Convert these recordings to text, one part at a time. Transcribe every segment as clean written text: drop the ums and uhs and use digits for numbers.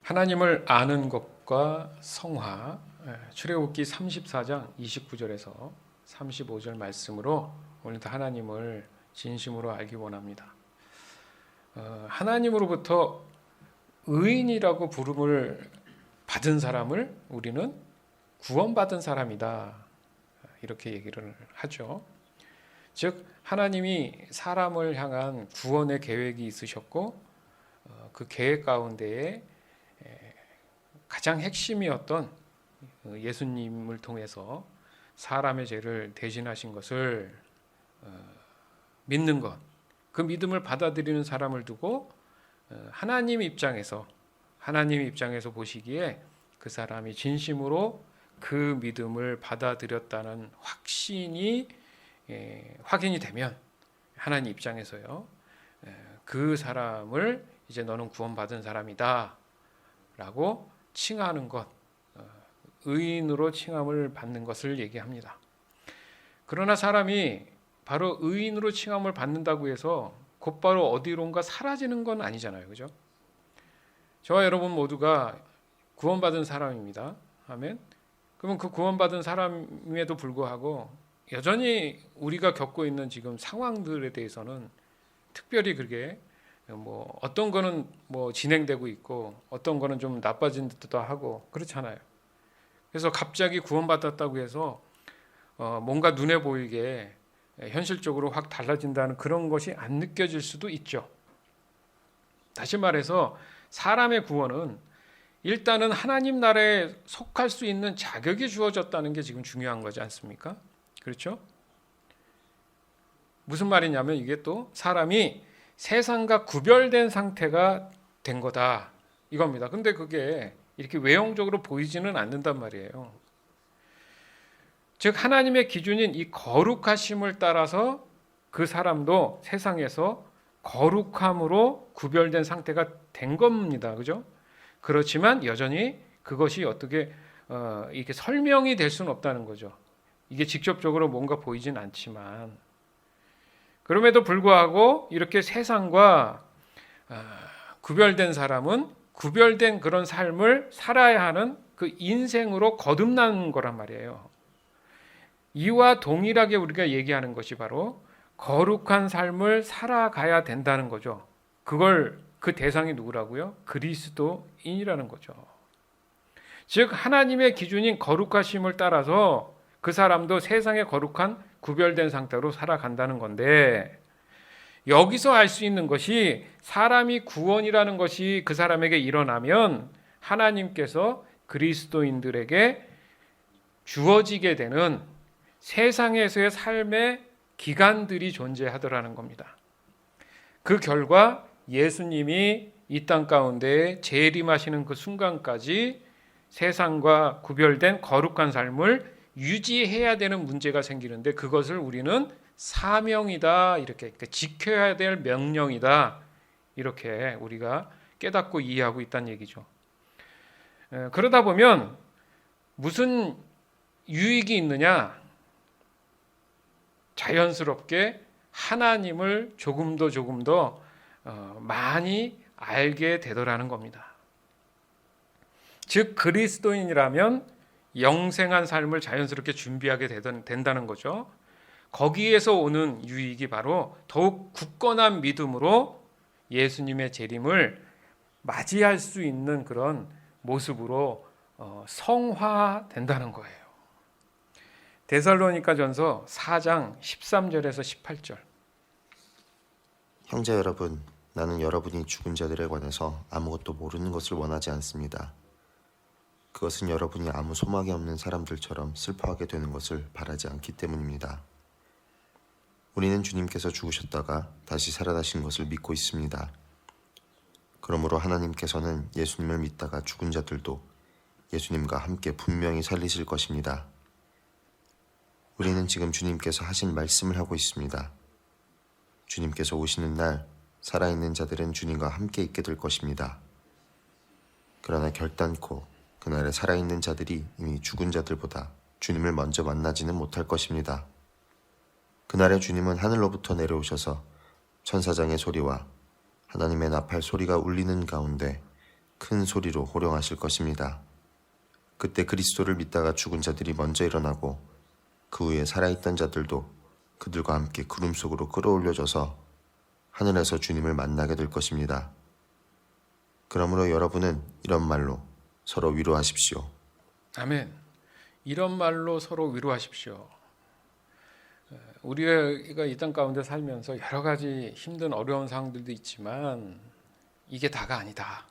하나님을 아는 것과 성화, 출애굽기 34장 29절에서 35절 말씀으로 오늘도 하나님을 진심으로 알기 원합니다. 하나님으로부터 의인이라고 부름을 받은 사람을 우리는 구원받은 사람이다, 이렇게 얘기를 하죠. 즉 하나님이 사람을 향한 구원의 계획이 있으셨고 그 계획 가운데에 가장 핵심이었던 예수님을 통해서 사람의 죄를 대신하신 것을 믿는 것, 그 믿음을 받아들이는 사람을 두고 하나님 입장에서 보시기에 그 사람이 진심으로 그 믿음을 받아들였다는 확신이 확인이 되면 하나님 입장에서요, 그 사람을 이제 너는 구원받은 사람이다 라고 칭하는 것, 의인으로 칭함을 받는 것을 얘기합니다. 그러나 사람이 바로 의인으로 칭함을 받는다고 해서 곧바로 어디론가 사라지는 건 아니잖아요, 그죠? 저와 여러분 모두가 구원받은 사람입니다. 아멘. 그러면 그 구원받은 사람임에도 불구하고 여전히 우리가 겪고 있는 지금 상황들에 대해서는 특별히 그게 어떤 거는 진행되고 있고 어떤 거는 좀 나빠진 듯도 하고 그렇잖아요. 그래서 갑자기 구원받았다고 해서 뭔가 눈에 보이게 현실적으로 확 달라진다는 그런 것이 안 느껴질 수도 있죠. 다시 말해서 사람의 구원은 일단은 하나님 나라에 속할 수 있는 자격이 주어졌다는 게 지금 중요한 거지 않습니까? 그렇죠? 무슨 말이냐면 이게 또 사람이 세상과 구별된 상태가 된 거다, 이겁니다. 근데 그게 이렇게 외형적으로 보이지는 않는단 말이에요. 즉 하나님의 기준인 이 거룩하심을 따라서 그 사람도 세상에서 거룩함으로 구별된 상태가 된 겁니다. 그죠? 그렇지만 여전히 그것이 어떻게 이렇게 설명이 될 수는 없다는 거죠. 이게 직접적으로 뭔가 보이진 않지만, 그럼에도 불구하고 이렇게 세상과 구별된 사람은 구별된 그런 삶을 살아야 하는 그 인생으로 거듭난 거란 말이에요. 이와 동일하게 우리가 얘기하는 것이 바로 거룩한 삶을 살아가야 된다는 거죠. 그 대상이 누구라고요? 그리스도인이라는 거죠. 즉 하나님의 기준인 거룩하심을 따라서 그 사람도 세상의 거룩한 구별된 상태로 살아간다는 건데, 여기서 알 수 있는 것이 사람이 구원이라는 것이 그 사람에게 일어나면 하나님께서 그리스도인들에게 주어지게 되는 세상에서의 삶의 기간들이 존재하더라는 겁니다. 그 결과 예수님이 이 땅 가운데 재림하시는 그 순간까지 세상과 구별된 거룩한 삶을 유지해야 되는 문제가 생기는데, 그것을 우리는 사명이다, 이렇게 지켜야 될 명령이다, 이렇게 우리가 깨닫고 이해하고 있다는 얘기죠. 그러다 보면 무슨 유익이 있느냐? 자연스럽게 하나님을 조금 더 많이 알게 되더라는 겁니다. 즉 그리스도인이라면 영생한 삶을 자연스럽게 준비하게 된다는 거죠. 거기에서 오는 유익이 바로 더욱 굳건한 믿음으로 예수님의 재림을 맞이할 수 있는 그런 모습으로 성화된다는 거예요. 데살로니가전서 4장 13절에서 18절. 형제 여러분, 나는 여러분이 죽은 자들에 관해서 아무것도 모르는 것을 원하지 않습니다. 그것은 여러분이 아무 소망이 없는 사람들처럼 슬퍼하게 되는 것을 바라지 않기 때문입니다. 우리는 주님께서 죽으셨다가 다시 살아나신 것을 믿고 있습니다. 그러므로 하나님께서는 예수님을 믿다가 죽은 자들도 예수님과 함께 분명히 살리실 것입니다. 우리는 지금 주님께서 하신 말씀을 하고 있습니다. 주님께서 오시는 날 살아있는 자들은 주님과 함께 있게 될 것입니다. 그러나 결단코 그날에 살아있는 자들이 이미 죽은 자들보다 주님을 먼저 만나지는 못할 것입니다. 그날에 주님은 하늘로부터 내려오셔서 천사장의 소리와 하나님의 나팔 소리가 울리는 가운데 큰 소리로 호령하실 것입니다. 그때 그리스도를 믿다가 죽은 자들이 먼저 일어나고 그 후에 살아있던 자들도 그들과 함께 구름 속으로 끌어올려져서 하늘에서 주님을 만나게 될 것입니다. 그러므로 여러분은 이런 말로 서로 위로하십시오. 아멘. 이런 말로 서로 위로하십시오. 우리가 이 땅 가운데 살면서 여러 가지 힘든 어려운 상황들도 있지만 이게 다가 아니다.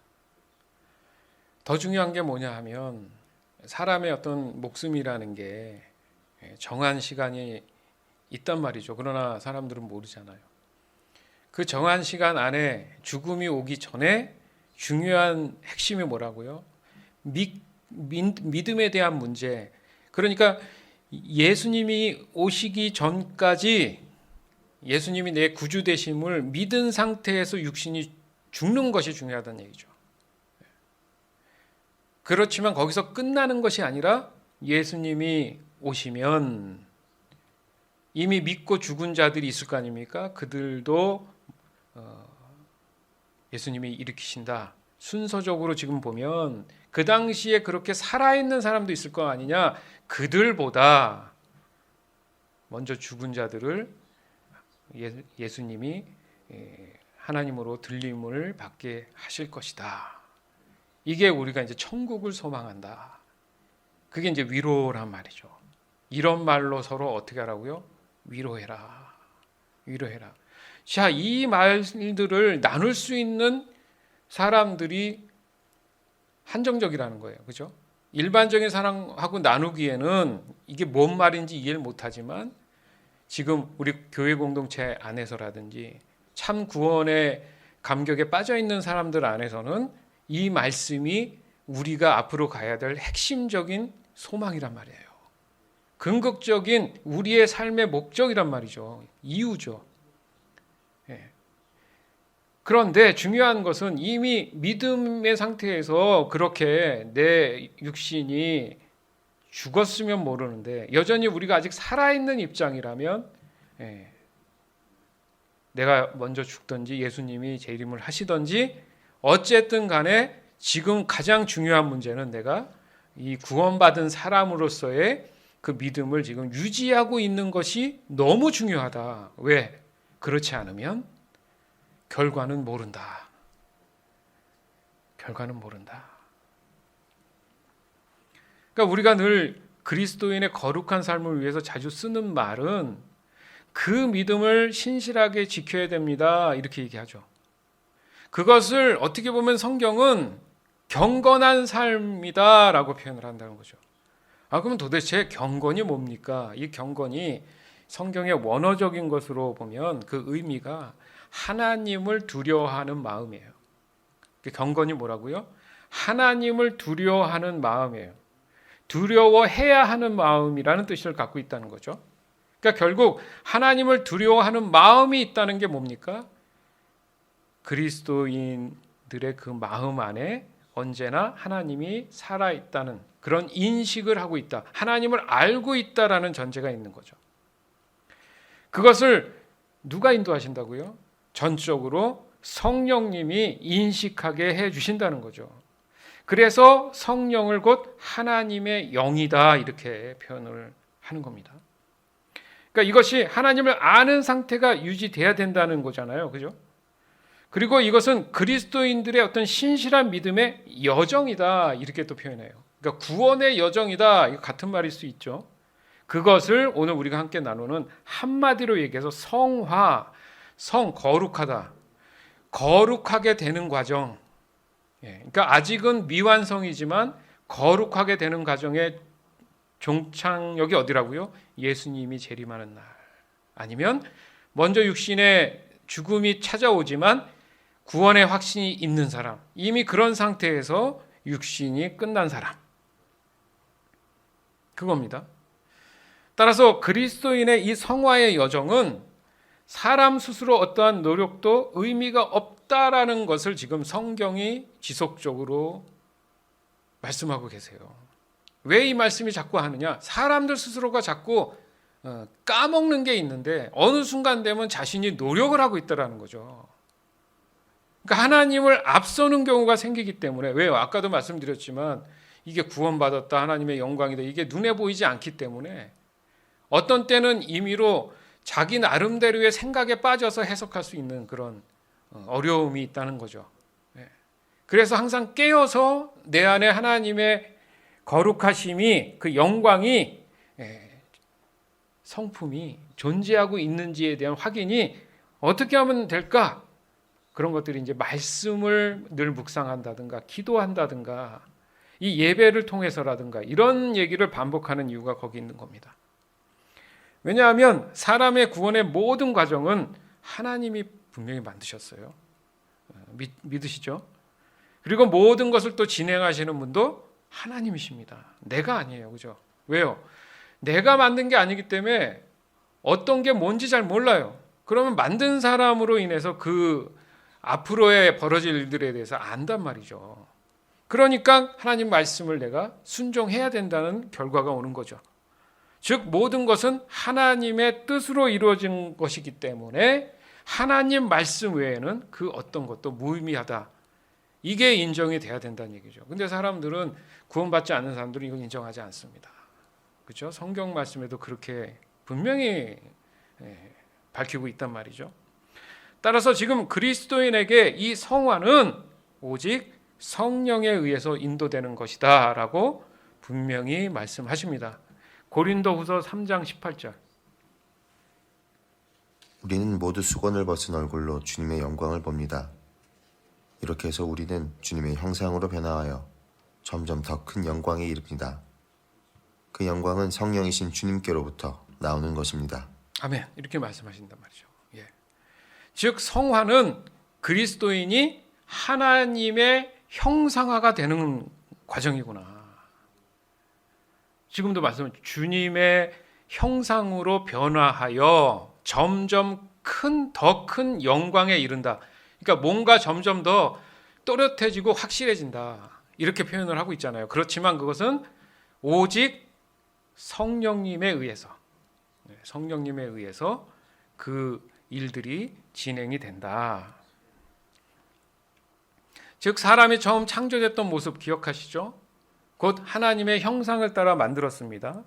더 중요한 게 뭐냐 하면 사람의 어떤 목숨이라는 게 정한 시간이 있단 말이죠. 그러나 사람들은 모르잖아요. 그 정한 시간 안에 죽음이 오기 전에 중요한 핵심이 뭐라고요? 믿음에 대한 문제. 그러니까 예수님이 오시기 전까지 예수님이 내 구주 되심을 믿은 상태에서 육신이 죽는 것이 중요하다는 얘기죠. 그렇지만 거기서 끝나는 것이 아니라 예수님이 오시면 이미 믿고 죽은 자들이 있을 거 아닙니까? 그들도 예수님이 일으키신다. 순서적으로 지금 보면 그 당시에 그렇게 살아있는 사람도 있을 거 아니냐. 그들보다 먼저 죽은 자들을 예수님이 하나님으로 들림을 받게 하실 것이다. 이게 우리가 이제 천국을 소망한다. 그게 이제 위로란 말이죠. 이런 말로 서로 어떻게 하라고요? 위로해라. 위로해라. 자, 이 말들을 나눌 수 있는 사람들이 한정적이라는 거예요. 그죠? 일반적인 사람하고 나누기에는 이게 뭔 말인지 이해를 못하지만 지금 우리 교회 공동체 안에서라든지 참 구원의 감격에 빠져 있는 사람들 안에서는 이 말씀이 우리가 앞으로 가야 될 핵심적인 소망이란 말이에요. 근극적인 우리의 삶의 목적이란 말이죠. 이유죠. 예. 그런데 중요한 것은 이미 믿음의 상태에서 그렇게 내 육신이 죽었으면 모르는데 여전히 우리가 아직 살아있는 입장이라면 내가 먼저 죽든지 예수님이 재림을 하시든지 어쨌든 간에 지금 가장 중요한 문제는 내가 이 구원받은 사람으로서의 그 믿음을 지금 유지하고 있는 것이 너무 중요하다. 왜? 그렇지 않으면 결과는 모른다. 결과는 모른다. 그러니까 우리가 늘 그리스도인의 거룩한 삶을 위해서 자주 쓰는 말은 그 믿음을 신실하게 지켜야 됩니다. 이렇게 얘기하죠. 그것을 어떻게 보면 성경은 경건한 삶이다라고 표현을 한다는 거죠. 그럼 도대체 경건이 뭡니까? 이 경건이 성경의 원어적인 것으로 보면 그 의미가 하나님을 두려워하는 마음이에요. 경건이 뭐라고요? 하나님을 두려워하는 마음이에요. 두려워해야 하는 마음이라는 뜻을 갖고 있다는 거죠. 그러니까 결국 하나님을 두려워하는 마음이 있다는 게 뭡니까? 그리스도인들의 그 마음 안에 언제나 하나님이 살아있다는 그런 인식을 하고 있다. 하나님을 알고 있다라는 전제가 있는 거죠. 그것을 누가 인도하신다고요? 전적으로 성령님이 인식하게 해주신다는 거죠. 그래서 성령을 곧 하나님의 영이다 이렇게 표현을 하는 겁니다. 그러니까 이것이 하나님을 아는 상태가 유지돼야 된다는 거잖아요. 그죠? 그리고 이것은 그리스도인들의 어떤 신실한 믿음의 여정이다 이렇게 또 표현해요. 그러니까 구원의 여정이다 이거 같은 말일 수 있죠. 그것을 오늘 우리가 함께 나누는 한마디로 얘기해서 성화, 거룩하다. 거룩하게 되는 과정. 그러니까 아직은 미완성이지만 거룩하게 되는 과정의 종착역이 어디라고요? 예수님이 재림하는 날. 아니면 먼저 육신의 죽음이 찾아오지만 구원의 확신이 있는 사람. 이미 그런 상태에서 육신이 끝난 사람. 그겁니다. 따라서 그리스도인의 이 성화의 여정은 사람 스스로 어떠한 노력도 의미가 없다라는 것을 지금 성경이 지속적으로 말씀하고 계세요. 왜 이 말씀이 자꾸 하느냐? 사람들 스스로가 자꾸 까먹는 게 있는데 어느 순간 되면 자신이 노력을 하고 있다라는 거죠. 그러니까 하나님을 앞서는 경우가 생기기 때문에, 왜요? 아까도 말씀드렸지만 이게 구원받았다, 하나님의 영광이다, 이게 눈에 보이지 않기 때문에 어떤 때는 임의로 자기 나름대로의 생각에 빠져서 해석할 수 있는 그런 어려움이 있다는 거죠. 그래서 항상 깨어서 내 안에 하나님의 거룩하심이, 그 영광이, 성품이 존재하고 있는지에 대한 확인이 어떻게 하면 될까? 그런 것들이 이제 말씀을 늘 묵상한다든가 기도한다든가 이 예배를 통해서라든가 이런 얘기를 반복하는 이유가 거기 있는 겁니다. 왜냐하면 사람의 구원의 모든 과정은 하나님이 분명히 만드셨어요. 믿으시죠? 그리고 모든 것을 또 진행하시는 분도 하나님이십니다. 내가 아니에요. 그죠? 왜요? 내가 만든 게 아니기 때문에 어떤 게 뭔지 잘 몰라요. 그러면 만든 사람으로 인해서 그 앞으로의 벌어질 일들에 대해서 안단 말이죠. 그러니까 하나님 말씀을 내가 순종해야 된다는 결과가 오는 거죠. 즉 모든 것은 하나님의 뜻으로 이루어진 것이기 때문에 하나님 말씀 외에는 그 어떤 것도 무의미하다. 이게 인정이 돼야 된다는 얘기죠. 근데 사람들은, 구원받지 않는 사람들은 이걸 인정하지 않습니다. 그렇죠? 성경 말씀에도 그렇게 분명히 밝히고 있단 말이죠. 따라서 지금 그리스도인에게 이 성화는 오직 성령에 의해서 인도되는 것이다 라고 분명히 말씀하십니다. 고린도후서 3장 18절. 우리는 모두 수건을 벗은 얼굴로 주님의 영광을 봅니다. 이렇게 해서 우리는 주님의 형상으로 변화하여 점점 더 큰 영광에 이릅니다. 그 영광은 성령이신 주님께로부터 나오는 것입니다. 아멘. 이렇게 말씀하신단 말이죠. 예. 즉 성화는 그리스도인이 하나님의 형상화가 되는 과정이구나. 지금도 주님의 형상으로 변화하여 점점 더 큰 영광에 이른다. 그러니까 뭔가 점점 더 또렷해지고 확실해진다. 이렇게 표현을 하고 있잖아요. 그렇지만 그것은 오직 성령님에 의해서 그 일들이 진행이 된다. 즉 사람이 처음 창조됐던 모습 기억하시죠? 곧 하나님의 형상을 따라 만들었습니다.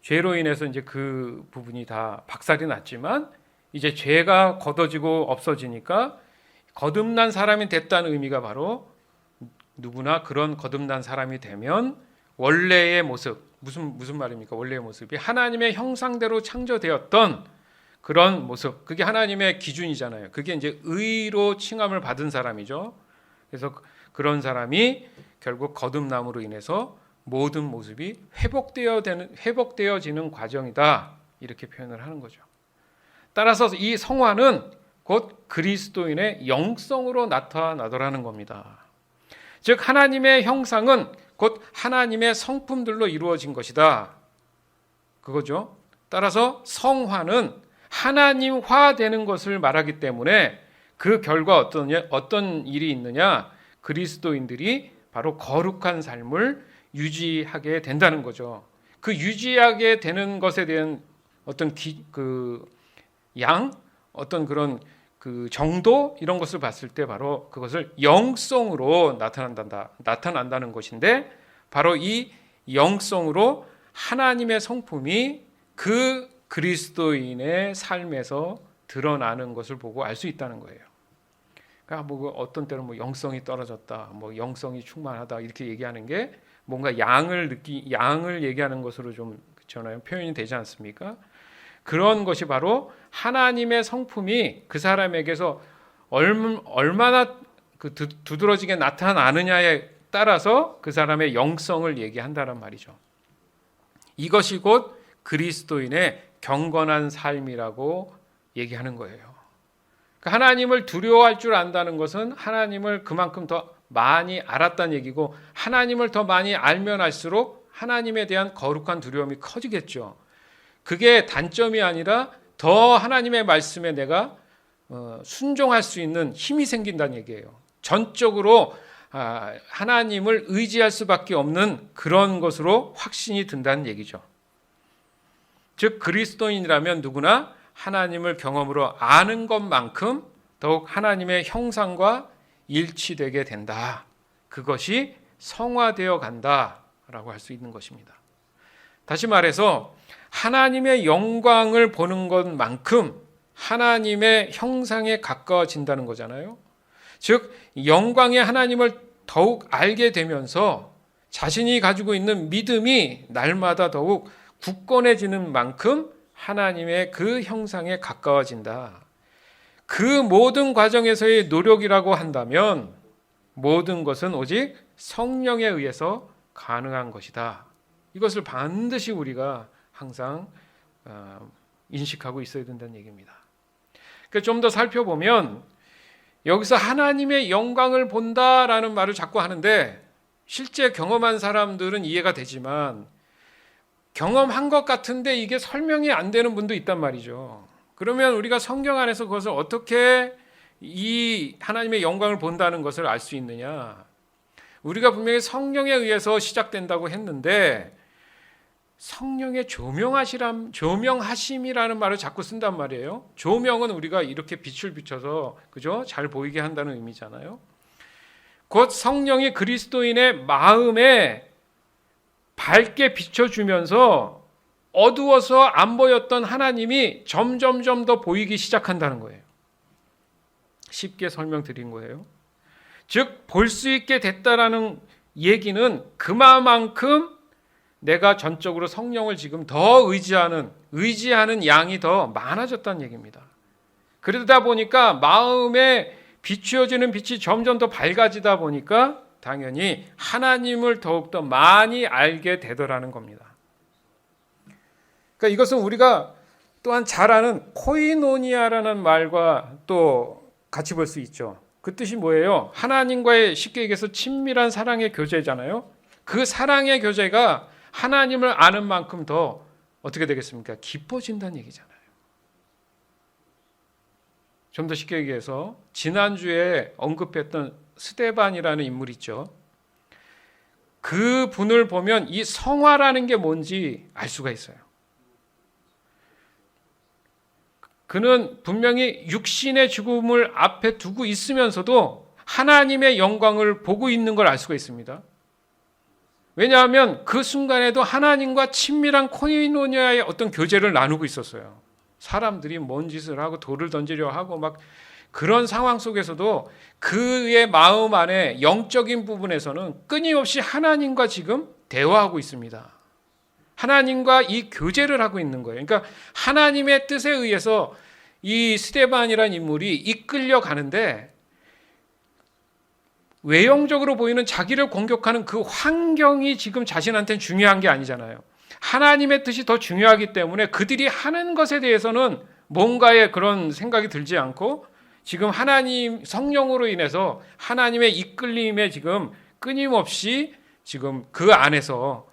죄로 인해서 이제 그 부분이 다 박살이 났지만 이제 죄가 걷어지고 없어지니까 거듭난 사람이 됐다는 의미가 바로 누구나 그런 거듭난 사람이 되면 원래의 모습, 무슨 말입니까? 원래의 모습이 하나님의 형상대로 창조되었던 그런 모습, 그게 하나님의 기준이잖아요. 그게 이제 의로 칭함을 받은 사람이죠. 그래서 그런 사람이 결국 거듭남으로 인해서 모든 모습이 회복되어지는 과정이다. 이렇게 표현을 하는 거죠. 따라서 이 성화는 곧 그리스도인의 영성으로 나타나더라는 겁니다. 즉 하나님의 형상은 곧 하나님의 성품들로 이루어진 것이다. 그거죠. 따라서 성화는 하나님화되는 것을 말하기 때문에 그 결과 어떤 일이 있느냐? 그리스도인들이 바로 거룩한 삶을 유지하게 된다는 거죠. 그 유지하게 되는 것에 대한 어떤 어떤 그런 그 정도 이런 것을 봤을 때 바로 그것을 영성으로 나타난다는 것인데 바로 이 영성으로 하나님의 성품이 그 그리스도인의 삶에서 드러나는 것을 보고 알 수 있다는 거예요. 그러니까 어떤 때는 영성이 떨어졌다, 영성이 충만하다 이렇게 얘기하는 게 뭔가 양을 얘기하는 것으로 좀 그렇잖아요. 표현이 되지 않습니까? 그런 것이 바로 하나님의 성품이 그 사람에게서 얼마나 두드러지게 나타나느냐에 따라서 그 사람의 영성을 얘기한다는 말이죠. 이것이 곧 그리스도인의 경건한 삶이라고 얘기하는 거예요. 그러니까 하나님을 두려워할 줄 안다는 것은 하나님을 그만큼 더 많이 알았다는 얘기고 하나님을 더 많이 알면 알수록 하나님에 대한 거룩한 두려움이 커지겠죠. 그게 단점이 아니라 더 하나님의 말씀에 내가 순종할 수 있는 힘이 생긴다는 얘기예요. 전적으로 하나님을 의지할 수밖에 없는 그런 것으로 확신이 든다는 얘기죠. 즉 그리스도인이라면 누구나 하나님을 경험으로 아는 것만큼 더욱 하나님의 형상과 일치되게 된다. 그것이 성화되어 간다라고 할 수 있는 것입니다. 다시 말해서 하나님의 영광을 보는 것만큼 하나님의 형상에 가까워진다는 거잖아요. 즉 영광의 하나님을 더욱 알게 되면서 자신이 가지고 있는 믿음이 날마다 더욱 굳건해지는 만큼 하나님의 그 형상에 가까워진다. 그 모든 과정에서의 노력이라고 한다면 모든 것은 오직 성령에 의해서 가능한 것이다. 이것을 반드시 우리가 항상 인식하고 있어야 된다는 얘기입니다. 좀 더 살펴보면 여기서 하나님의 영광을 본다라는 말을 자꾸 하는데 실제 경험한 사람들은 이해가 되지만 경험한 것 같은데 이게 설명이 안 되는 분도 있단 말이죠. 그러면 우리가 성경 안에서 그것을 어떻게 이 하나님의 영광을 본다는 것을 알 수 있느냐? 우리가 분명히 성령에 의해서 시작된다고 했는데 성령의 조명하심이라는 말을 자꾸 쓴단 말이에요. 조명은 우리가 이렇게 빛을 비춰서 그죠? 잘 보이게 한다는 의미잖아요. 곧 성령이 그리스도인의 마음에 밝게 비춰주면서 어두워서 안 보였던 하나님이 점점점 더 보이기 시작한다는 거예요. 쉽게 설명드린 거예요. 즉 볼 수 있게 됐다라는 얘기는 그만큼 내가 전적으로 성령을 지금 더 의지하는 양이 더 많아졌다는 얘기입니다. 그러다 보니까 마음에 비추어지는 빛이 점점 더 밝아지다 보니까 당연히 하나님을 더욱더 많이 알게 되더라는 겁니다. 그러니까 이것은 우리가 또한 잘 아는 코이노니아라는 말과 또 같이 볼 수 있죠. 그 뜻이 뭐예요? 하나님과의 쉽게 얘기해서 친밀한 사랑의 교제잖아요. 그 사랑의 교제가 하나님을 아는 만큼 더 어떻게 되겠습니까? 깊어진다는 얘기잖아요. 좀 더 쉽게 얘기해서 지난주에 언급했던 스데반이라는 인물 있죠. 그 분을 보면 이 성화라는 게 뭔지 알 수가 있어요. 그는 분명히 육신의 죽음을 앞에 두고 있으면서도 하나님의 영광을 보고 있는 걸 알 수가 있습니다. 왜냐하면 그 순간에도 하나님과 친밀한 코이노니아의 어떤 교제를 나누고 있었어요. 사람들이 뭔 짓을 하고 돌을 던지려 하고 막 그런 상황 속에서도 그의 마음 안에 영적인 부분에서는 끊임없이 하나님과 지금 대화하고 있습니다. 하나님과 이 교제를 하고 있는 거예요. 그러니까 하나님의 뜻에 의해서 이 스데반이라는 인물이 이끌려 가는데 외형적으로 보이는 자기를 공격하는 그 환경이 지금 자신한테는 중요한 게 아니잖아요. 하나님의 뜻이 더 중요하기 때문에 그들이 하는 것에 대해서는 뭔가의 그런 생각이 들지 않고 지금 하나님 성령으로 인해서 하나님의 이끌림에 지금 끊임없이 지금 그 안에서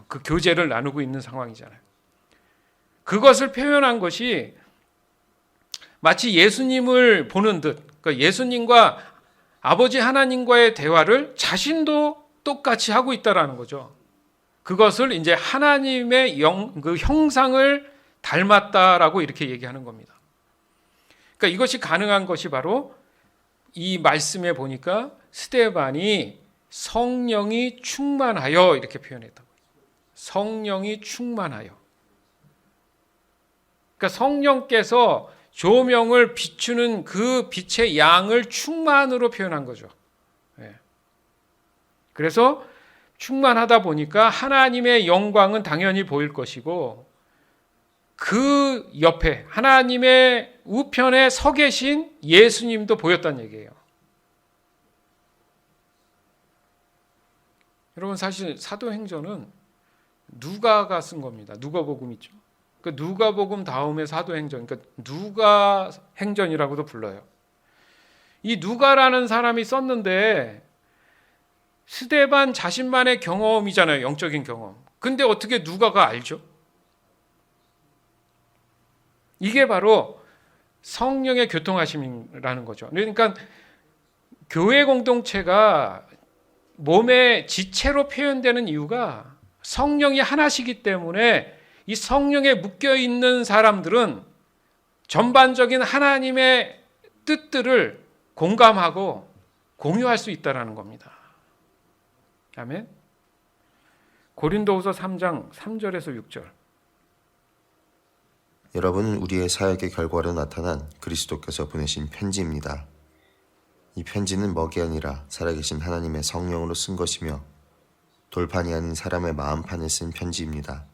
그 교제를 나누고 있는 상황이잖아요. 그것을 표현한 것이 마치 예수님을 보는 듯, 그러니까 예수님과 아버지 하나님과의 대화를 자신도 똑같이 하고 있다라는 거죠. 그것을 이제 하나님의 그 형상을 닮았다라고 이렇게 얘기하는 겁니다. 그러니까 이것이 가능한 것이 바로 이 말씀에 보니까 스데반이 성령이 충만하여 이렇게 표현했다고. 성령이 충만하여. 그러니까 성령께서 조명을 비추는 그 빛의 양을 충만으로 표현한 거죠. 그래서 충만하다 보니까 하나님의 영광은 당연히 보일 것이고 그 옆에 하나님의 우편에 서 계신 예수님도 보였다는 얘기예요. 여러분 사실 사도행전은 누가가 쓴 겁니다. 누가복음 있죠. 그 누가복음 다음에 사도행전, 그러니까 누가행전이라고도 불러요. 이 누가라는 사람이 썼는데 스데반 자신만의 경험이잖아요. 영적인 경험. 근데 어떻게 누가가 알죠? 이게 바로 성령의 교통하심이라는 거죠. 그러니까 교회 공동체가 몸의 지체로 표현되는 이유가 성령이 하나시기 때문에 이 성령에 묶여있는 사람들은 전반적인 하나님의 뜻들을 공감하고 공유할 수 있다라는 겁니다. 아멘. 고린도후서 3장 3절에서 6절. 여러분은 우리의 사역의 결과로 나타난 그리스도께서 보내신 편지입니다. 이 편지는 먹이 아니라 살아계신 하나님의 성령으로 쓴 것이며 돌판이 아닌 사람의 마음판에 쓴 편지입니다.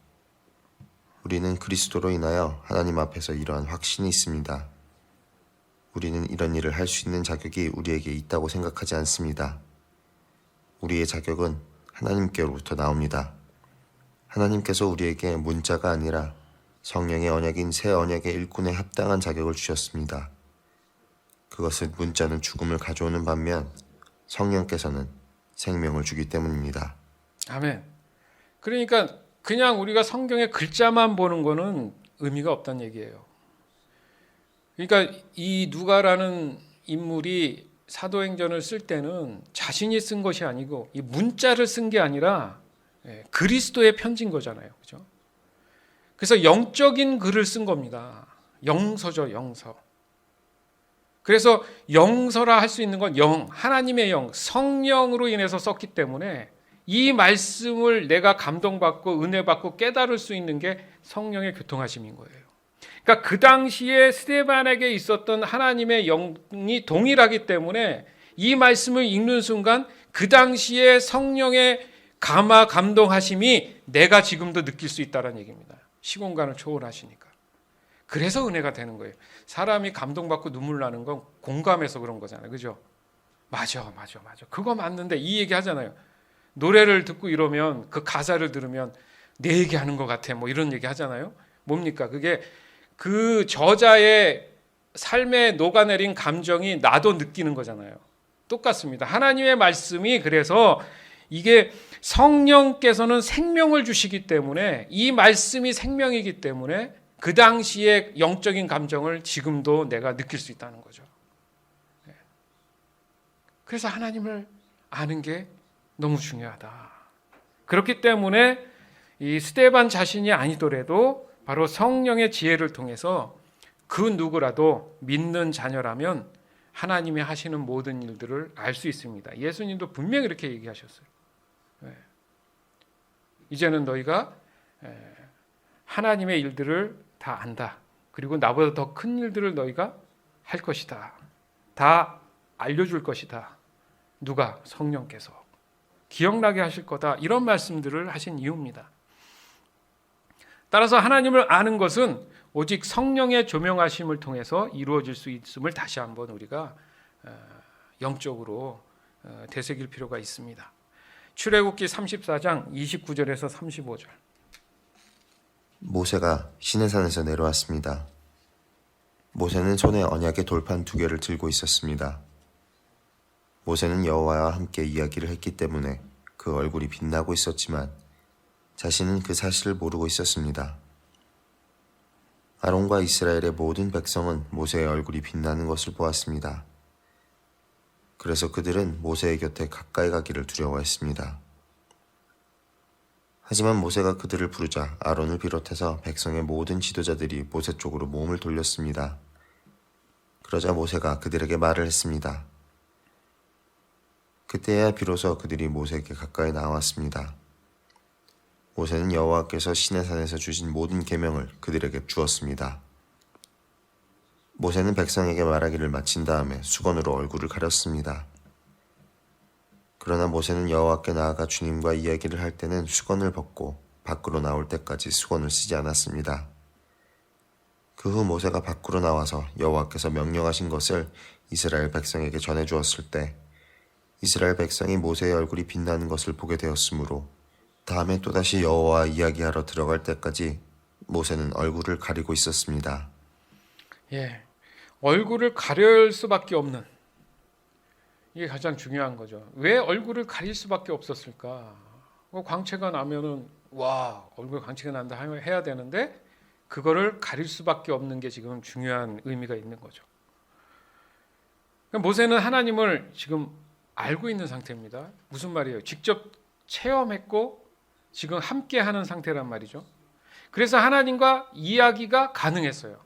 우리는 그리스도로 인하여 하나님 앞에서 이러한 확신이 있습니다. 우리는 이런 일을 할 수 있는 자격이 우리에게 있다고 생각하지 않습니다. 우리의 자격은 하나님께로부터 나옵니다. 하나님께서 우리에게 문자가 아니라 성령의 언약인 새 언약의 일꾼에 합당한 자격을 주셨습니다. 그것은 문자는 죽음을 가져오는 반면 성령께서는 생명을 주기 때문입니다. 아멘. 그러니까 그냥 우리가 성경의 글자만 보는 거는 의미가 없다는 얘기예요. 그러니까 이 누가라는 인물이 사도행전을 쓸 때는 자신이 쓴 것이 아니고 이 문자를 쓴 게 아니라 그리스도의 편지인 거잖아요. 그죠? 그래서 영적인 글을 쓴 겁니다. 영서죠, 영서. 그래서 영서라 할 수 있는 건 영, 하나님의 영, 성령으로 인해서 썼기 때문에 이 말씀을 내가 감동받고 은혜받고 깨달을 수 있는 게 성령의 교통하심인 거예요. 그러니까 그 당시에 스데반에게 있었던 하나님의 영이 동일하기 때문에 이 말씀을 읽는 순간 그 당시에 성령의 감화 감동하심이 내가 지금도 느낄 수 있다는 얘기입니다. 시공간을 초월하시니까. 그래서 은혜가 되는 거예요. 사람이 감동받고 눈물 나는 건 공감해서 그런 거잖아요. 그죠? 맞아. 그거 맞는데 이 얘기 하잖아요. 노래를 듣고 이러면 그 가사를 들으면 내 얘기하는 것 같아. 뭐 이런 얘기 하잖아요. 뭡니까? 그게 그 저자의 삶에 녹아내린 감정이 나도 느끼는 거잖아요. 똑같습니다. 하나님의 말씀이 그래서 이게 성령께서는 생명을 주시기 때문에 이 말씀이 생명이기 때문에 그 당시의 영적인 감정을 지금도 내가 느낄 수 있다는 거죠. 그래서 하나님을 아는 게 너무 중요하다. 그렇기 때문에 이 스데반 자신이 아니더라도 바로 성령의 지혜를 통해서 그 누구라도 믿는 자녀라면 하나님이 하시는 모든 일들을 알 수 있습니다. 예수님도 분명히 이렇게 얘기하셨어요. 이제는 너희가 하나님의 일들을 다 안다. 그리고 나보다 더 큰 일들을 너희가 할 것이다. 다 알려줄 것이다. 누가? 성령께서. 기억나게 하실 거다. 이런 말씀들을 하신 이유입니다. 따라서 하나님을 아는 것은 오직 성령의 조명하심을 통해서 이루어질 수 있음을 다시 한번 우리가 영적으로 되새길 필요가 있습니다. 출애굽기 34장 29절에서 35절. 모세가 시내산에서 내려왔습니다. 모세는 손에 언약의 돌판 2개를 들고 있었습니다. 모세는 여호와와 함께 이야기를 했기 때문에 그 얼굴이 빛나고 있었지만 자신은 그 사실을 모르고 있었습니다. 아론과 이스라엘의 모든 백성은 모세의 얼굴이 빛나는 것을 보았습니다. 그래서 그들은 모세의 곁에 가까이 가기를 두려워했습니다. 하지만 모세가 그들을 부르자 아론을 비롯해서 백성의 모든 지도자들이 모세 쪽으로 몸을 돌렸습니다. 그러자 모세가 그들에게 말을 했습니다. 그때야 비로소 그들이 모세에게 가까이 나왔습니다. 모세는 여호와께서 시내산에서 주신 모든 계명을 그들에게 주었습니다. 모세는 백성에게 말하기를 마친 다음에 수건으로 얼굴을 가렸습니다. 그러나 모세는 여호와께 나아가 주님과 이야기를 할 때는 수건을 벗고 밖으로 나올 때까지 수건을 쓰지 않았습니다. 그 후 모세가 밖으로 나와서 여호와께서 명령하신 것을 이스라엘 백성에게 전해주었을 때 이스라엘 백성이 모세의 얼굴이 빛나는 것을 보게 되었으므로 다음에 또다시 여호와와 이야기하러 들어갈 때까지 모세는 얼굴을 가리고 있었습니다. 얼굴을 가릴 수밖에 없는, 이게 가장 중요한 거죠. 왜 얼굴을 가릴 수밖에 없었을까? 광채가 나면은 와, 얼굴 광채가 난다 해야 되는데 그거를 가릴 수밖에 없는 게 지금 중요한 의미가 있는 거죠. 모세는 하나님을 지금 알고 있는 상태입니다. 무슨 말이에요? 직접 체험했고 지금 함께하는 상태란 말이죠. 그래서 하나님과 이야기가 가능했어요.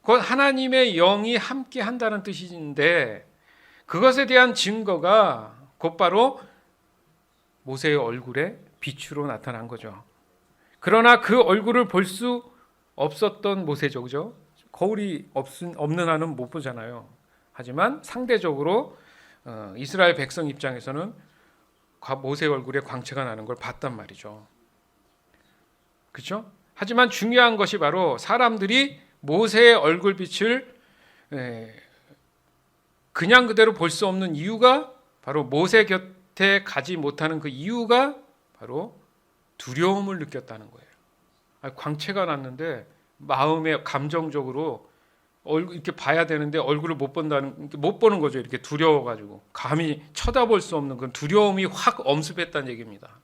곧 하나님의 영이 함께 한다는 뜻인데 그것에 대한 증거가 곧바로 모세의 얼굴에 빛으로 나타난 거죠. 그러나 그 얼굴을 볼 수 없었던 모세죠. 그죠? 거울이 없는 한은 못 보잖아요. 하지만 상대적으로 이스라엘 백성 입장에서는 모세의 얼굴에 광채가 나는 걸 봤단 말이죠. 그렇죠? 하지만 중요한 것이 바로 사람들이 모세의 얼굴빛을 그냥 그대로 볼 수 없는 이유가 바로 모세 곁에 가지 못하는 그 이유가 바로 두려움을 느꼈다는 거예요. 광채가 났는데 마음에 감정적으로 이렇게 봐야 되는데 얼굴을 못 보는 거죠. 이렇게 두려워가지고 감히 쳐다볼 수 없는 그 두려움이 확 엄습했다는 얘기입니다.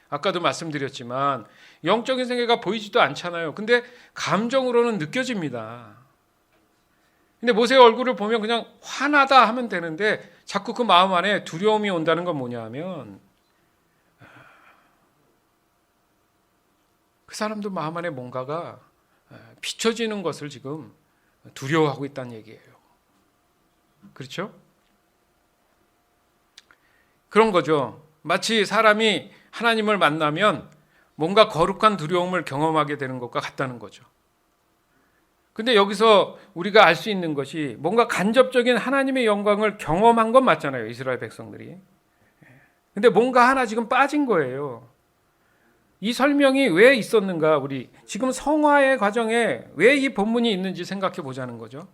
아까도 말씀드렸지만 영적인 세계가 보이지도 않잖아요. 근데 감정으로는 느껴집니다. 근데 모세의 얼굴을 보면 그냥 화나다 하면 되는데 자꾸 그 마음 안에 두려움이 온다는 건 뭐냐 하면 그 사람도 마음 안에 뭔가가 비춰지는 것을 지금 두려워하고 있다는 얘기예요. 그렇죠? 그런 거죠. 마치 사람이 하나님을 만나면 뭔가 거룩한 두려움을 경험하게 되는 것과 같다는 거죠. 근데 여기서 우리가 알 수 있는 것이 뭔가 간접적인 하나님의 영광을 경험한 건 맞잖아요. 이스라엘 백성들이. 근데 뭔가 하나 지금 빠진 거예요. 이 설명이 왜 있었는가? 우리 지금 성화의 과정에 왜 이 본문이 있는지 생각해 보자는 거죠.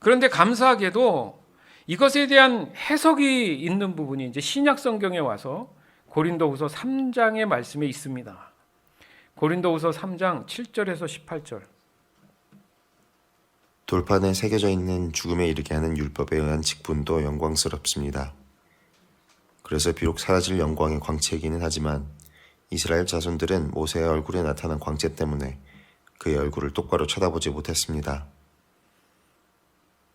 그런데 감사하게도 이것에 대한 해석이 있는 부분이 이제 신약 성경에 와서 고린도후서 3장의 말씀에 있습니다. 고린도후서 3장 7절에서 18절. 돌판에 새겨져 있는 죽음에 이르게 하는 율법에 의한 직분도 영광스럽습니다. 그래서 비록 사라질 영광의 광채이기는 하지만 이스라엘 자손들은 모세의 얼굴에 나타난 광채 때문에 그의 얼굴을 똑바로 쳐다보지 못했습니다.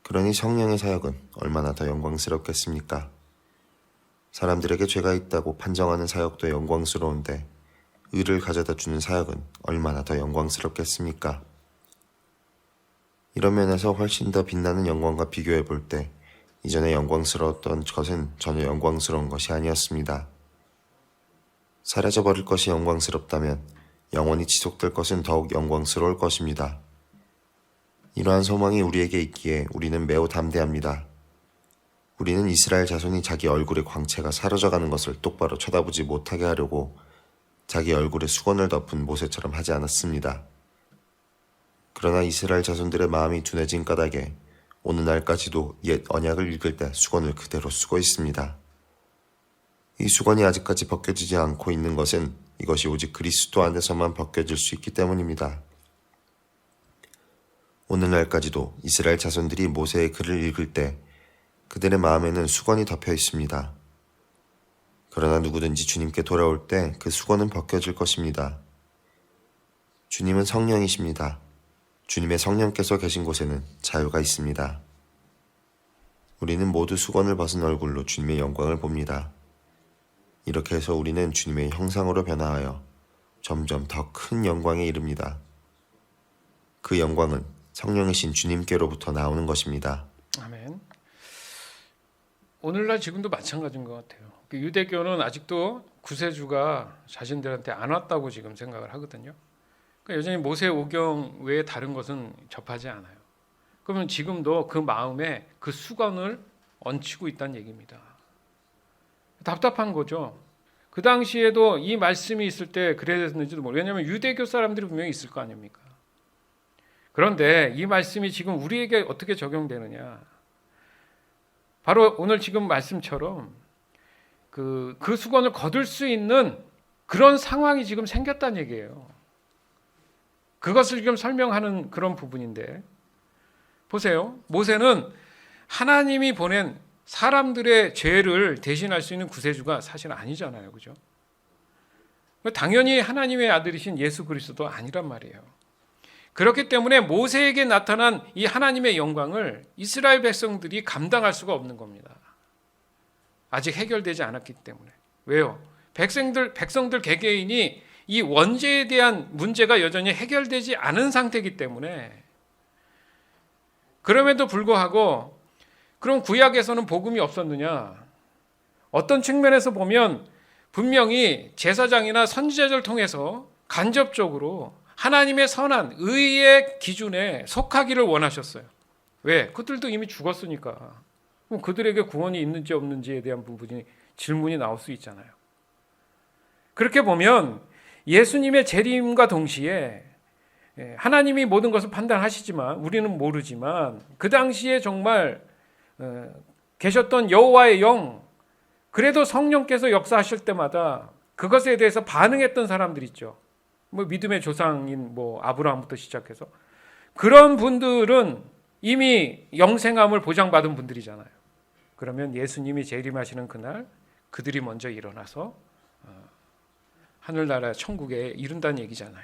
그러니 성령의 사역은 얼마나 더 영광스럽겠습니까? 사람들에게 죄가 있다고 판정하는 사역도 영광스러운데 의를 가져다 주는 사역은 얼마나 더 영광스럽겠습니까? 이런 면에서 훨씬 더 빛나는 영광과 비교해 볼 때 이전에 영광스러웠던 것은 전혀 영광스러운 것이 아니었습니다. 사라져버릴 것이 영광스럽다면 영원히 지속될 것은 더욱 영광스러울 것입니다. 이러한 소망이 우리에게 있기에 우리는 매우 담대합니다. 우리는 이스라엘 자손이 자기 얼굴의 광채가 사라져가는 것을 똑바로 쳐다보지 못하게 하려고 자기 얼굴에 수건을 덮은 모세처럼 하지 않았습니다. 그러나 이스라엘 자손들의 마음이 둔해진 까닭에 오느 날까지도 옛 언약을 읽을 때 수건을 그대로 쓰고 있습니다. 이 수건이 아직까지 벗겨지지 않고 있는 것은 이것이 오직 그리스도 안에서만 벗겨질 수 있기 때문입니다. 오늘날까지도 이스라엘 자손들이 모세의 글을 읽을 때 그들의 마음에는 수건이 덮여 있습니다. 그러나 누구든지 주님께 돌아올 때 그 수건은 벗겨질 것입니다. 주님은 성령이십니다. 주님의 성령께서 계신 곳에는 자유가 있습니다. 우리는 모두 수건을 벗은 얼굴로 주님의 영광을 봅니다. 이렇게 해서 우리는 주님의 형상으로 변화하여 점점 더 큰 영광에 이릅니다. 그 영광은 성령이신 주님께로부터 나오는 것입니다. 아멘. 오늘날 지금도 마찬가지인 것 같아요. 유대교는 아직도 구세주가 자신들한테 안 왔다고 지금 생각을 하거든요. 그러니까 여전히 모세 오경 외에 다른 것은 접하지 않아요. 그러면 지금도 그 마음에 그 수건을 얹히고 있다는 얘기입니다. 답답한 거죠. 그 당시에도 이 말씀이 있을 때 그랬는지도 모르겠어요. 왜냐하면 유대교 사람들이 분명히 있을 거 아닙니까? 그런데 이 말씀이 지금 우리에게 어떻게 적용되느냐? 바로 오늘 지금 말씀처럼 그 수건을 거둘 수 있는 그런 상황이 지금 생겼다는 얘기예요. 그것을 지금 설명하는 그런 부분인데 보세요. 모세는 하나님이 보낸 사람들의 죄를 대신할 수 있는 구세주가 사실 아니잖아요. 그죠? 당연히 하나님의 아들이신 예수 그리스도도 아니란 말이에요. 그렇기 때문에 모세에게 나타난 이 하나님의 영광을 이스라엘 백성들이 감당할 수가 없는 겁니다. 아직 해결되지 않았기 때문에. 왜요? 백성들 개개인이 이 원죄에 대한 문제가 여전히 해결되지 않은 상태이기 때문에 그럼에도 불구하고 그럼 구약에서는 복음이 없었느냐? 어떤 측면에서 보면 분명히 제사장이나 선지자를 통해서 간접적으로 하나님의 선한 의의 기준에 속하기를 원하셨어요. 왜? 그들도 이미 죽었으니까. 그럼 그들에게 구원이 있는지 없는지에 대한 부분이 질문이 나올 수 있잖아요. 그렇게 보면 예수님의 재림과 동시에 하나님이 모든 것을 판단하시지만 우리는 모르지만 그 당시에 정말 계셨던 여호와의 영, 그래도 성령께서 역사하실 때마다 그것에 대해서 반응했던 사람들 있죠. 믿음의 조상인 아브라함부터 시작해서 그런 분들은 이미 영생함을 보장받은 분들이잖아요. 그러면 예수님이 재림하시는 그날 그들이 먼저 일어나서 하늘나라 천국에 이른다는 얘기잖아요.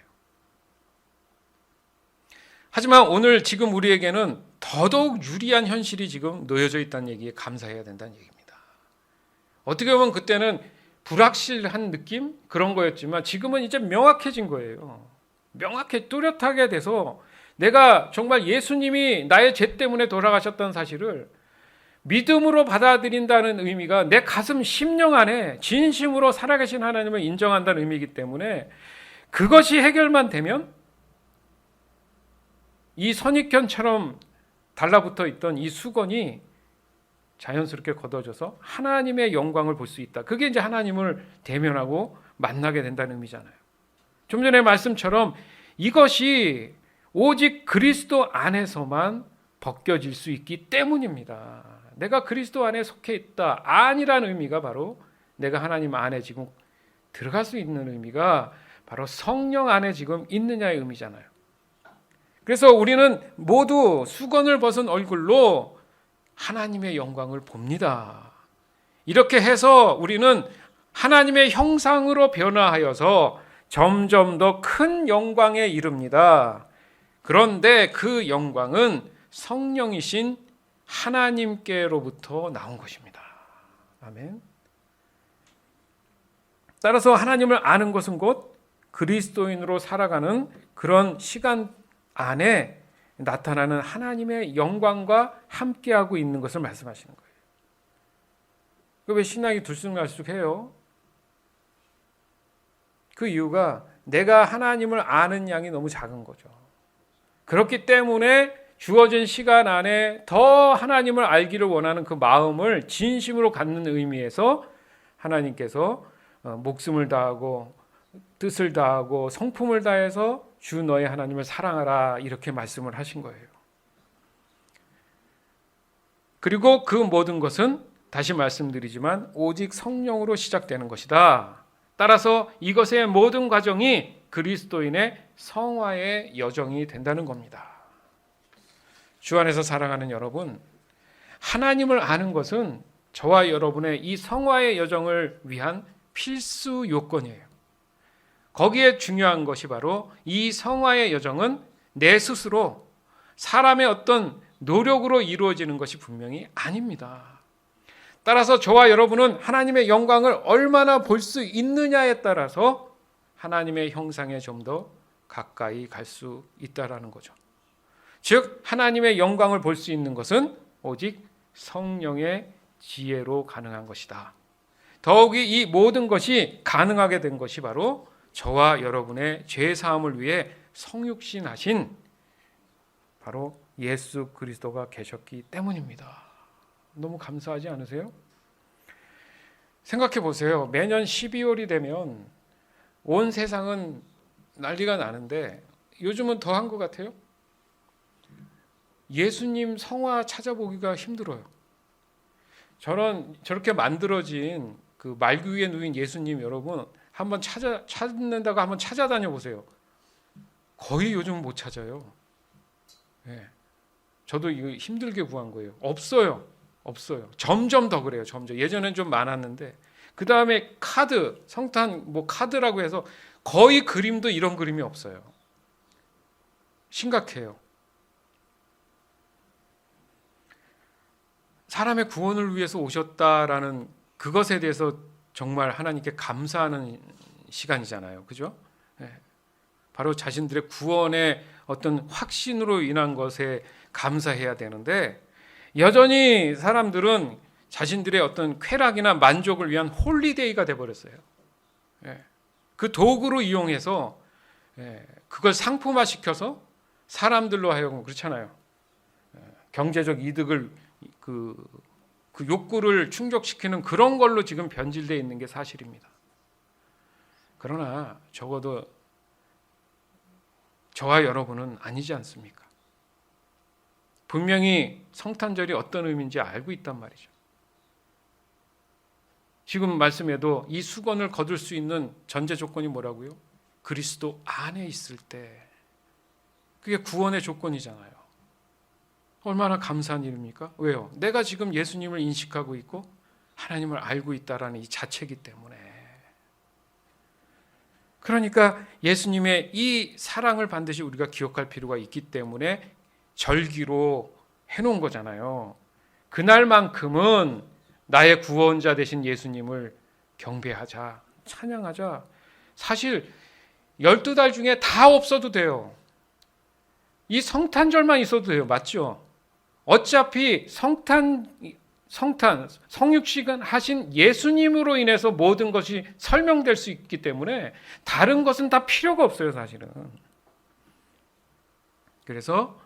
하지만 오늘 지금 우리에게는 더더욱 유리한 현실이 지금 놓여져 있다는 얘기에 감사해야 된다는 얘기입니다. 어떻게 보면 그때는 불확실한 느낌? 그런 거였지만 지금은 이제 명확해진 거예요. 명확해 뚜렷하게 돼서 내가 정말 예수님이 나의 죄 때문에 돌아가셨다는 사실을 믿음으로 받아들인다는 의미가 내 가슴 심령 안에 진심으로 살아계신 하나님을 인정한다는 의미이기 때문에 그것이 해결만 되면 이 선입견처럼 달라붙어 있던 이 수건이 자연스럽게 걷어져서 하나님의 영광을 볼 수 있다. 그게 이제 하나님을 대면하고 만나게 된다는 의미잖아요. 좀 전에 말씀처럼 이것이 오직 그리스도 안에서만 벗겨질 수 있기 때문입니다. 내가 그리스도 안에 속해 있다. 안이라는 의미가 바로 내가 하나님 안에 지금 들어갈 수 있는 의미가 바로 성령 안에 지금 있느냐의 의미잖아요. 그래서 우리는 모두 수건을 벗은 얼굴로 하나님의 영광을 봅니다. 이렇게 해서 우리는 하나님의 형상으로 변화하여서 점점 더 큰 영광에 이릅니다. 그런데 그 영광은 성령이신 하나님께로부터 나온 것입니다. 아멘. 따라서 하나님을 아는 것은 곧 그리스도인으로 살아가는 그런 시간 안에 나타나는 하나님의 영광과 함께하고 있는 것을 말씀하시는 거예요. 왜 신앙이 들쑥날쑥해요? 그 이유가 내가 하나님을 아는 양이 너무 작은 거죠. 그렇기 때문에 주어진 시간 안에 더 하나님을 알기를 원하는 그 마음을 진심으로 갖는 의미에서 하나님께서 목숨을 다하고 뜻을 다하고 성품을 다해서 주 너의 하나님을 사랑하라 이렇게 말씀을 하신 거예요. 그리고 그 모든 것은 다시 말씀드리지만 오직 성령으로 시작되는 것이다. 따라서 이것의 모든 과정이 그리스도인의 성화의 여정이 된다는 겁니다. 주 안에서 사랑하는 여러분, 하나님을 아는 것은 저와 여러분의 이 성화의 여정을 위한 필수 요건이에요. 거기에 중요한 것이 바로 이 성화의 여정은 내 스스로 사람의 어떤 노력으로 이루어지는 것이 분명히 아닙니다. 따라서 저와 여러분은 하나님의 영광을 얼마나 볼 수 있느냐에 따라서 하나님의 형상에 좀 더 가까이 갈 수 있다라는 거죠. 즉 하나님의 영광을 볼 수 있는 것은 오직 성령의 지혜로 가능한 것이다. 더욱이 이 모든 것이 가능하게 된 것이 바로 저와 여러분의 죄 사함을 위해 성육신하신 바로 예수 그리스도가 계셨기 때문입니다. 너무 감사하지 않으세요? 생각해 보세요. 매년 12월이 되면 온 세상은 난리가 나는데 요즘은 더한 것 같아요. 예수님 성화 찾아보기가 힘들어요. 저렇게 만들어진 그 말구 위에 누인 예수님 여러분 한번 찾는다고 한번 찾아다녀 보세요. 거의 요즘 못 찾아요. 네. 저도 이거 힘들게 구한 거예요. 없어요. 점점 더 그래요. 점점. 예전엔 좀 많았는데 그 다음에 카드, 성탄 카드라고 해서 거의 그림도 이런 그림이 없어요. 심각해요. 사람의 구원을 위해서 오셨다라는 그것에 대해서 정말 하나님께 감사하는 시간이잖아요. 그죠? 네. 바로 자신들의 구원의 어떤 확신으로 인한 것에 감사해야 되는데 여전히 사람들은 자신들의 어떤 쾌락이나 만족을 위한 홀리데이가 돼버렸어요. 그 도구로 이용해서 그걸 상품화시켜서 사람들로 하여금 그렇잖아요. 경제적 이득을 그 욕구를 충족시키는 그런 걸로 지금 변질되어 있는 게 사실입니다. 그러나 적어도 저와 여러분은 아니지 않습니까? 분명히 성탄절이 어떤 의미인지 알고 있단 말이죠. 지금 말씀에도 이 수건을 거둘 수 있는 전제 조건이 뭐라고요? 그리스도 안에 있을 때. 그게 구원의 조건이잖아요. 얼마나 감사한 일입니까? 왜요? 내가 지금 예수님을 인식하고 있고 하나님을 알고 있다라는 이 자체이기 때문에. 그러니까 예수님의 이 사랑을 반드시 우리가 기억할 필요가 있기 때문에 절기로 해놓은 거잖아요. 그날만큼은 나의 구원자 되신 예수님을 경배하자, 찬양하자. 사실 12달 중에 다 없어도 돼요. 이 성탄절만 있어도 돼요. 맞죠? 어차피 성육식은 하신 예수님으로 인해서 모든 것이 설명될 수 있기 때문에 다른 것은 다 필요가 없어요, 사실은. 그래서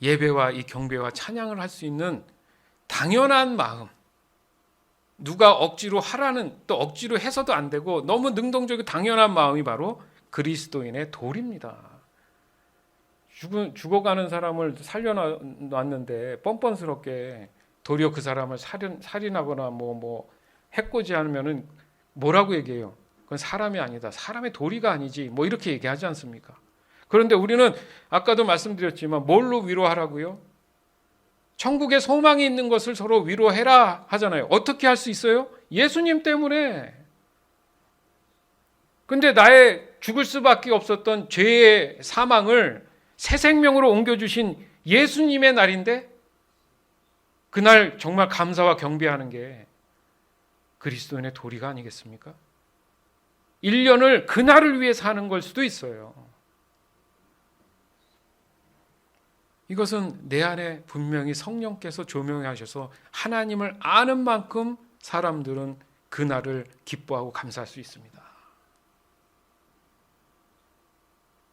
예배와 이 경배와 찬양을 할 수 있는 당연한 마음, 누가 억지로 하라는, 또 억지로 해서도 안 되고 너무 능동적이고 당연한 마음이 바로 그리스도인의 도리입니다. 죽어가는 사람을 살려놨는데 뻔뻔스럽게 도리어 그 사람을 살인하거나 뭐 해코지하면은 뭐라고 얘기해요? 그건 사람이 아니다. 사람의 도리가 아니지. 뭐 이렇게 얘기하지 않습니까? 그런데 우리는 아까도 말씀드렸지만 뭘로 위로하라고요? 천국에 소망이 있는 것을 서로 위로해라 하잖아요. 어떻게 할 수 있어요? 예수님 때문에. 근데 나의 죽을 수밖에 없었던 죄의 사망을 새 생명으로 옮겨주신 예수님의 날인데 그날 정말 감사와 경배하는 게 그리스도인의 도리가 아니겠습니까? 1년을 그날을 위해 사는 걸 수도 있어요. 이것은 내 안에 분명히 성령께서 조명하셔서 하나님을 아는 만큼 사람들은 그날을 기뻐하고 감사할 수 있습니다.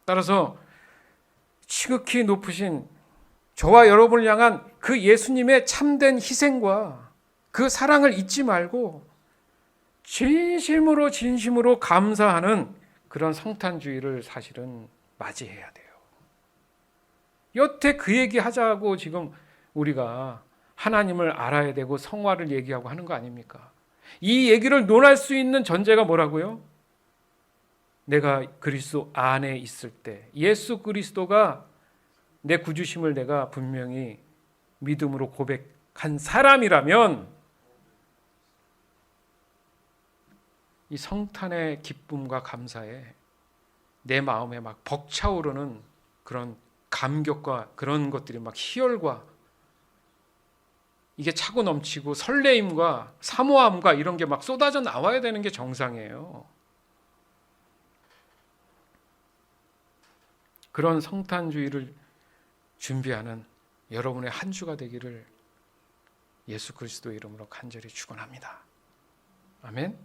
따라서 지극히 높으신 저와 여러분을 향한 그 예수님의 참된 희생과 그 사랑을 잊지 말고 진심으로 감사하는 그런 성탄주의를 사실은 맞이해야 돼요. 여태 그 얘기 하자고 지금 우리가 하나님을 알아야 되고 성화를 얘기하고 하는 거 아닙니까? 이 얘기를 논할 수 있는 전제가 뭐라고요? 내가 그리스도 안에 있을 때, 예수 그리스도가 내 구주심을 내가 분명히 믿음으로 고백한 사람이라면 이 성탄의 기쁨과 감사에 내 마음에 막 벅차오르는 그런 감격과 그런 것들이 막 희열과 이게 차고 넘치고 설레임과 사모함과 이런 게 막 쏟아져 나와야 되는 게 정상이에요. 그런 성탄주의를 준비하는 여러분의 한 주가 되기를 예수 그리스도의 이름으로 간절히 축원합니다. 아멘.